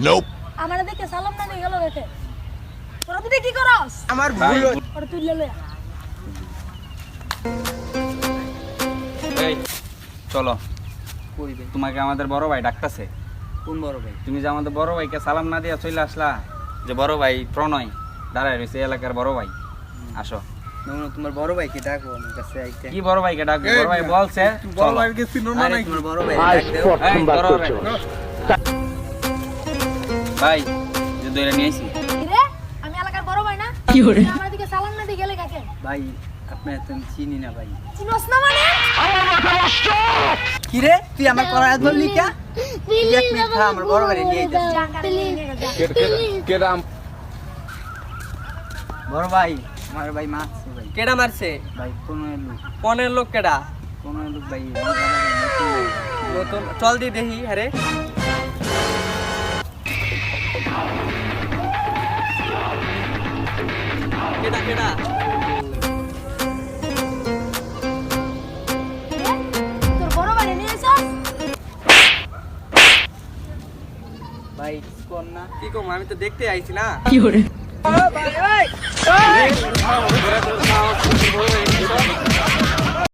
Nope আমারে দেখে সালাম না নিয়ে গেল দেখে তোরা তুই কি করস আমার ভুল ওরে তুই লে এই চলো কইবে তোমাকে আমাদের বড় ভাই ডাকতেছে। কোন বড় ভাই? তুমি যে আমাদের বড় ভাইকে সালাম না দিয়া চলে আসলা, যে বড় ভাই প্রণয় দাঁড়ায় রয়েছে এলাকার বড় ভাই, আসো। না তোমার বড় ভাইকে ডাকো আমার কাছে আইতে। কি বড় ভাইকে ডাকবো? বড় ভাই বলছে বড় চলো। ভাইকে চিনো না নাকি? তোমার বড় ভাই আজ ডাক দাও। প্রথম বার বড় ভাই। করছো। ভাই যে দইরা নিয়ে আইছি। কি রে আমি এলাকার বড় ভাই না কি করে আমার দিকে সালাম না দিয়ে গেলে কাকে ভাই আপনার তো আমি চিনি না ভাই। চিনোস না মানে কি রে তুই আমার পড়ায় বললি কা? তুই এক মিনিট খা, আমার বড় ভাই নিয়ে আইতাছি। জাঙ্গারে নিয়ে যা কেরাম বড় ভাই আমার ভাই মারছে ভাই। কেডা মারছে? ভাই কোনের লোক কেডা? কোন লোক ভাই নতুন চল দি দেখি। হ্যাঁ কেডা কেডা? তোর বড় ভাই নিয়ে এসেছ ভাই কোন না? কি কম, আমি তো দেখতে আইছি না। ভাই ভাই